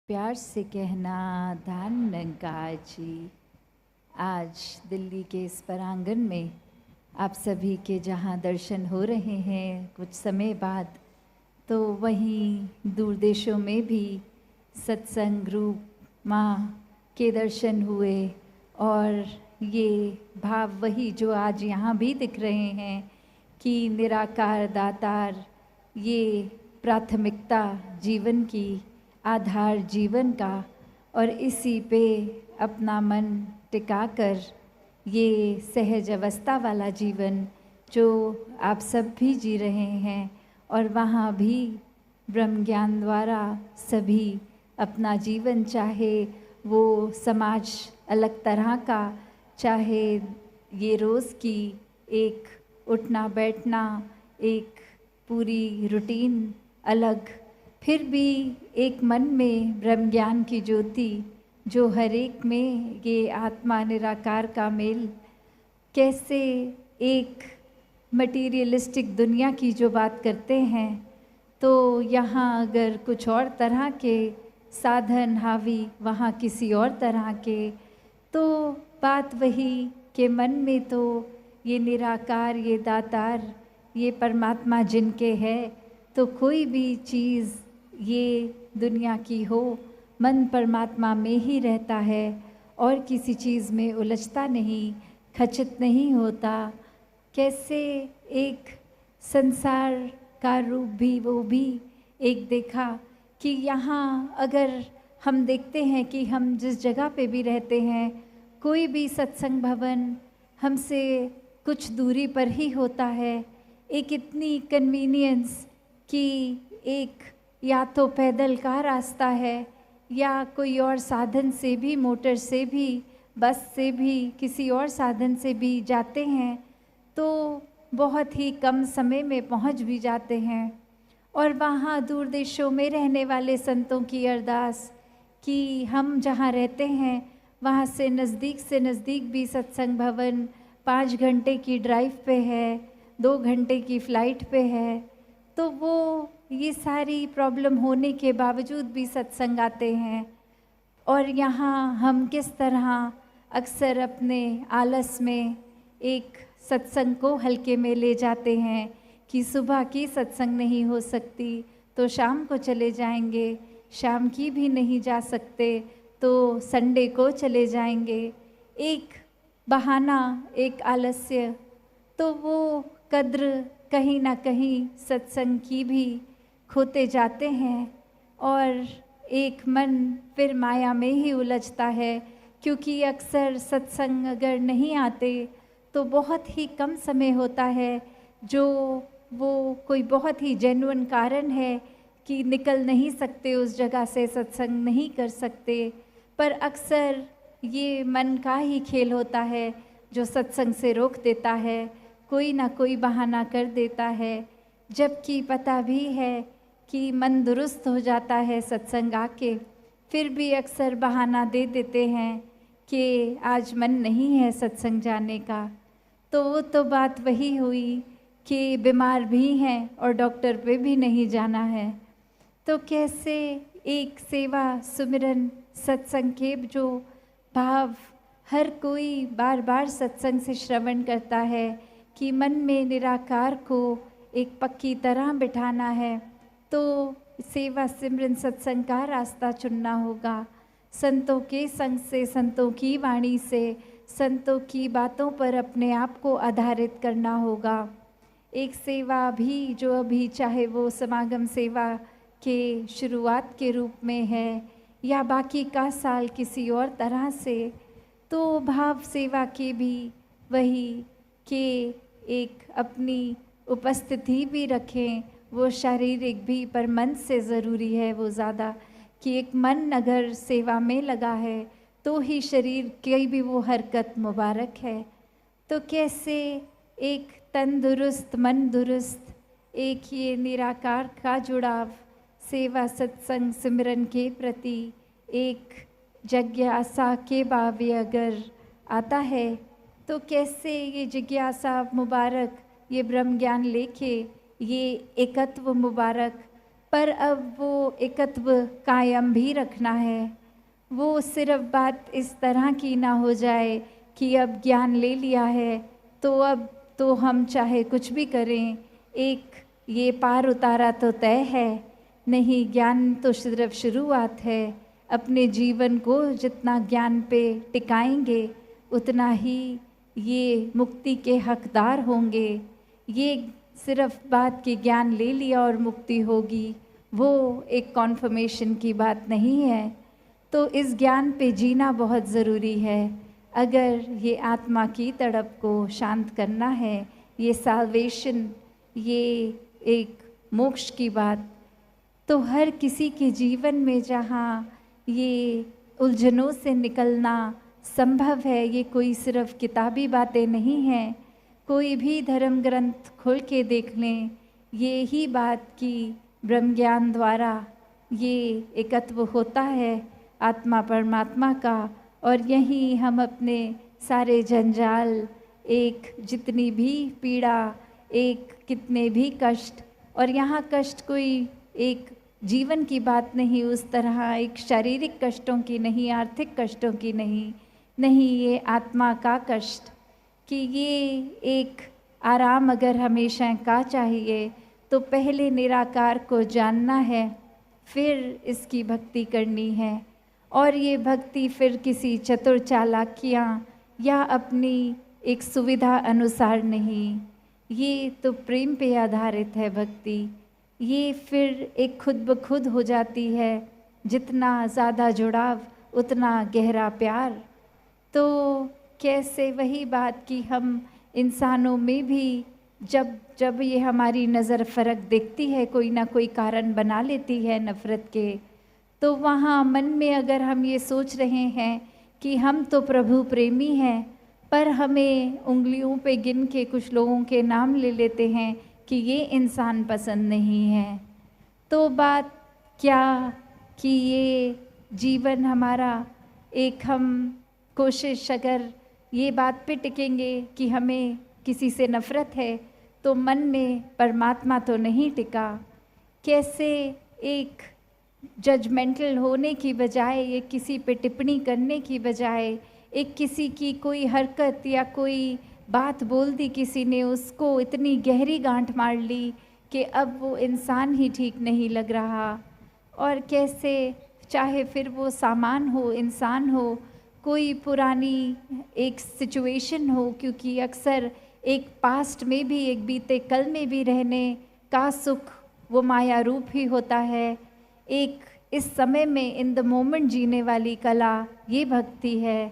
प्यार से कहना धान नंकाजी। आज दिल्ली के इस परांगण में आप सभी के जहां दर्शन हो रहे हैं कुछ समय बाद, तो वहीं दूर देशों में भी सत्संग रूप माँ के दर्शन हुए। और ये भाव वही जो आज यहाँ भी दिख रहे हैं कि निराकार दातार ये प्राथमिकता जीवन की, आधार जीवन का, और इसी पे अपना मन टिकाकर ये सहज अवस्था वाला जीवन जो आप सब भी जी रहे हैं, और वहाँ भी ब्रह्म ज्ञान द्वारा सभी अपना जीवन, चाहे वो समाज अलग तरह का, चाहे ये रोज़ की एक उठना बैठना, एक पूरी रूटीन अलग, फिर भी एक मन में ब्रह्म ज्ञान की ज्योति जो हर एक में ये आत्मा निराकार का मेल। कैसे एक मटीरियलिस्टिक दुनिया की जो बात करते हैं, तो यहाँ अगर कुछ और तरह के साधन हावी, वहाँ किसी और तरह के, तो बात वही कि मन में तो ये निराकार, ये दातार, ये परमात्मा जिनके है, तो कोई भी चीज़ ये दुनिया की हो, मन परमात्मा में ही रहता है और किसी चीज़ में उलझता नहीं, खचित नहीं होता। कैसे एक संसार का रूप भी, वो भी एक देखा कि यहाँ अगर हम देखते हैं कि हम जिस जगह पे भी रहते हैं, कोई भी सत्संग भवन हमसे कुछ दूरी पर ही होता है। एक इतनी कन्वीनियंस कि एक या तो पैदल का रास्ता है या कोई और साधन से भी, मोटर से भी, बस से भी, किसी और साधन से भी जाते हैं तो बहुत ही कम समय में पहुंच भी जाते हैं। और वहाँ दूर देशों में रहने वाले संतों की अरदास कि हम जहाँ रहते हैं वहाँ से नज़दीक भी सत्संग भवन 5 घंटे की ड्राइव पे है, 2 घंटे की फ़्लाइट पे है, तो वो ये सारी प्रॉब्लम होने के बावजूद भी सत्संग आते हैं। और यहाँ हम किस तरह अक्सर अपने आलस में एक सत्संग को हल्के में ले जाते हैं कि सुबह की सत्संग नहीं हो सकती तो शाम को चले जाएंगे, शाम की भी नहीं जा सकते तो संडे को चले जाएंगे। एक बहाना, एक आलस्य, तो वो कद्र कहीं ना कहीं सत्संग की भी खोते जाते हैं। और एक मन फिर माया में ही उलझता है, क्योंकि अक्सर सत्संग अगर नहीं आते तो बहुत ही कम समय होता है जो वो कोई बहुत ही जेन्युइन कारण है कि निकल नहीं सकते उस जगह से, सत्संग नहीं कर सकते। पर अक्सर ये मन का ही खेल होता है जो सत्संग से रोक देता है, कोई ना कोई बहाना कर देता है, जबकि पता भी है कि मन दुरुस्त हो जाता है सत्संग आके, फिर भी अक्सर बहाना दे देते हैं कि आज मन नहीं है सत्संग जाने का। तो वो तो बात वही हुई कि बीमार भी हैं और डॉक्टर पे भी नहीं जाना है। तो कैसे एक सेवा, सुमिरन, सत्संग के जो भाव हर कोई बार बार सत्संग से श्रवण करता है कि मन में निराकार को एक पक्की तरह बिठाना है, तो सेवा सिमरन सत्संग का रास्ता चुनना होगा। संतों के संग से, संतों की वाणी से, संतों की बातों पर अपने आप को आधारित करना होगा। एक सेवा भी जो अभी, चाहे वो समागम सेवा के शुरुआत के रूप में है या बाकी का साल किसी और तरह से, तो भाव सेवा के भी वही कि एक अपनी उपस्थिति भी रखें, वो शारीरिक भी, पर मन से ज़रूरी है वो ज़्यादा, कि एक मन अगर सेवा में लगा है तो ही शरीर की भी वो हरकत मुबारक है। तो कैसे एक तंदुरुस्त, मन दुरुस्त, एक ये निराकार का जुड़ाव सेवा, सत्संग, सिमरन के प्रति एक जिज्ञासा के भावे अगर आता है, तो कैसे ये जिज्ञासा मुबारक, ये ब्रह्म ज्ञान लेके, ये एकत्व मुबारक पर अब वो एकत्व कायम भी रखना है। वो सिर्फ बात इस तरह की ना हो जाए कि अब ज्ञान ले लिया है तो अब तो हम चाहे कुछ भी करें, एक ये पार उतारा तो तय है। नहीं, ज्ञान तो सिर्फ शुरुआत है। अपने जीवन को जितना ज्ञान पे टिकाएंगे उतना ही ये मुक्ति के हकदार होंगे। ये सिर्फ बात कि ज्ञान ले लिया और मुक्ति होगी, वो एक कॉन्फर्मेशन की बात नहीं है। तो इस ज्ञान पे जीना बहुत ज़रूरी है। अगर ये आत्मा की तड़प को शांत करना है, ये साल्वेशन, ये एक मोक्ष की बात, तो हर किसी के जीवन में जहाँ ये उलझनों से निकलना संभव है, ये कोई सिर्फ किताबी बातें नहीं हैं। कोई भी धर्म ग्रंथ खोल के देख लें, ये ही बात कि ब्रह्म ज्ञान द्वारा ये एकत्व होता है आत्मा परमात्मा का, और यहीं हम अपने सारे जंजाल, एक जितनी भी पीड़ा, एक कितने भी कष्ट, और यहाँ कष्ट कोई एक जीवन की बात नहीं, उस तरह एक शारीरिक कष्टों की नहीं, आर्थिक कष्टों की नहीं, ये आत्मा का कष्ट कि ये एक आराम अगर हमेशा का चाहिए तो पहले निराकार को जानना है, फिर इसकी भक्ति करनी है। और ये भक्ति फिर किसी चतुर चालाकियाँ या अपनी एक सुविधा अनुसार नहीं, ये तो प्रेम पे आधारित है भक्ति। ये फिर एक खुद ब खुद हो जाती है, जितना ज़्यादा जुड़ाव उतना गहरा प्यार। तो कैसे वही बात कि हम इंसानों में भी जब ये हमारी नज़र फ़र्क देखती है, कोई ना कोई कारण बना लेती है नफ़रत के, तो वहाँ मन में अगर हम ये सोच रहे हैं कि हम तो प्रभु प्रेमी हैं, पर हमें उंगलियों पे गिन के कुछ लोगों के नाम ले लेते हैं कि ये इंसान पसंद नहीं है, तो बात क्या कि ये जीवन हमारा एक, हम कोशिश अगर ये बात पे टिकेंगे कि हमें किसी से नफ़रत है तो मन में परमात्मा तो नहीं टिका। कैसे एक जजमेंटल होने की बजाय, एक किसी पे टिप्पणी करने की बजाय, एक किसी की कोई हरकत या कोई बात बोल दी किसी ने, उसको इतनी गहरी गांठ मार ली कि अब वो इंसान ही ठीक नहीं लग रहा। और कैसे चाहे फिर वो सामान हो, इंसान हो, कोई पुरानी एक सिचुएशन हो, क्योंकि अक्सर एक पास्ट में भी, एक बीते कल में भी रहने का सुख वो माया रूप ही होता है। एक इस समय में इन द मोमेंट जीने वाली कला ये भक्ति है,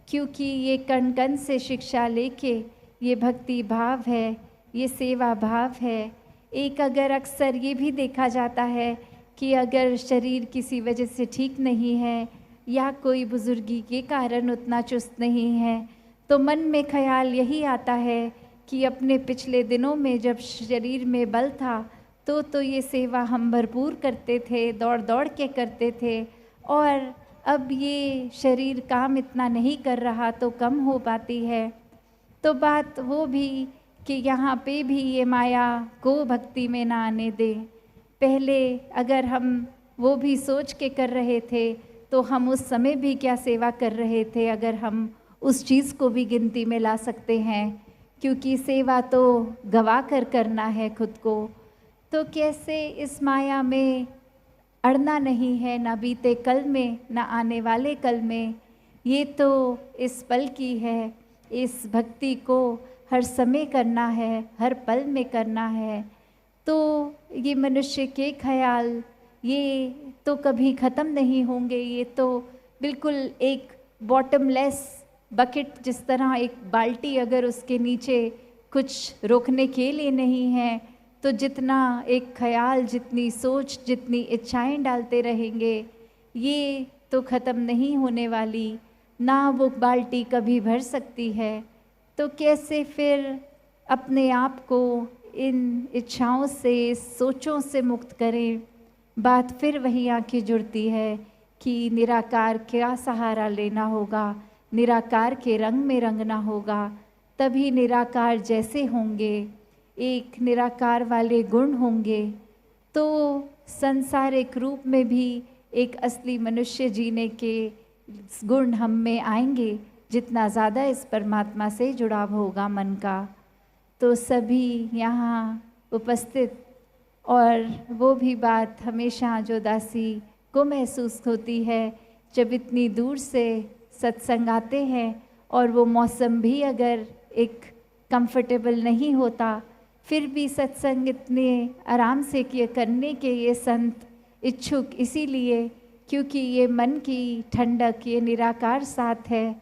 क्योंकि ये कण कण से शिक्षा लेके ये भक्ति भाव है, ये सेवा भाव है। एक अगर अक्सर ये भी देखा जाता है कि अगर शरीर किसी वजह से ठीक नहीं है या कोई बुजुर्गी के कारण उतना चुस्त नहीं है, तो मन में ख्याल यही आता है कि अपने पिछले दिनों में जब शरीर में बल था तो ये सेवा हम भरपूर करते थे, दौड़ दौड़ के करते थे, और अब ये शरीर काम इतना नहीं कर रहा तो कम हो पाती है। तो बात वो भी कि यहाँ पे भी ये माया को भक्ति में ना आने दे। पहले अगर हम वो भी सोच के कर रहे थे तो हम उस समय भी क्या सेवा कर रहे थे, अगर हम उस चीज़ को भी गिनती में ला सकते हैं, क्योंकि सेवा तो गवा कर करना है खुद को। तो कैसे इस माया में अड़ना नहीं है, ना बीते कल में ना आने वाले कल में, ये तो इस पल की है। इस भक्ति को हर समय करना है, हर पल में करना है। तो ये मनुष्य के ख्याल ये तो कभी ख़त्म नहीं होंगे। ये तो बिल्कुल एक बॉटमलेस बकेट, जिस तरह एक बाल्टी अगर उसके नीचे कुछ रोकने के लिए नहीं है, तो जितना एक ख्याल, जितनी सोच, जितनी इच्छाएं डालते रहेंगे, ये तो ख़त्म नहीं होने वाली, ना वो बाल्टी कभी भर सकती है। तो कैसे फिर अपने आप को इन इच्छाओं से, सोचों से मुक्त करें। बात फिर वही आके जुड़ती है कि निराकार का सहारा लेना होगा, निराकार के रंग में रंगना होगा, तभी निराकार जैसे होंगे, एक निराकार वाले गुण होंगे। तो संसारिक रूप में भी एक असली मनुष्य जीने के गुण हम में आएंगे, जितना ज़्यादा इस परमात्मा से जुड़ाव होगा मन का। तो सभी यहाँ उपस्थित, और वो भी बात हमेशा जो दासी को महसूस होती है जब इतनी दूर से सत्संग आते हैं, और वो मौसम भी अगर एक कंफर्टेबल नहीं होता, फिर भी सत्संग इतने आराम से किए करने के ये संत इच्छुक इसीलिए क्योंकि ये मन की ठंडक, ये निराकार साथ है,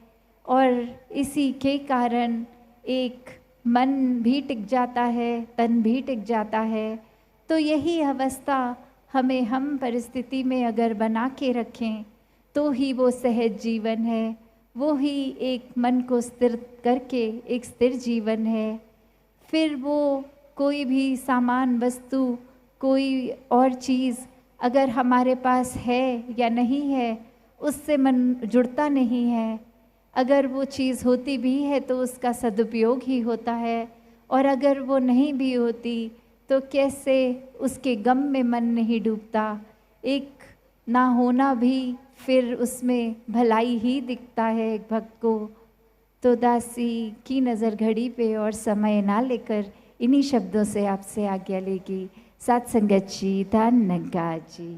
और इसी के कारण एक मन भी टिक जाता है, तन भी टिक जाता है। तो यही अवस्था हमें हम परिस्थिति में अगर बना के रखें तो ही वो सहज जीवन है, वो ही एक मन को स्थिर करके एक स्थिर जीवन है। फिर वो कोई भी सामान, वस्तु, कोई और चीज़ अगर हमारे पास है या नहीं है, उससे मन जुड़ता नहीं है। अगर वो चीज़ होती भी है तो उसका सदुपयोग ही होता है, और अगर वो नहीं भी होती तो कैसे उसके गम में मन नहीं डूबता। एक ना होना भी फिर उसमें भलाई ही दिखता है एक भक्त को। तो दासी की नज़र घड़ी पे और समय ना लेकर इन्हीं शब्दों से आपसे आज्ञा लेगी। साथ संगत जी, धन्यवाद जी।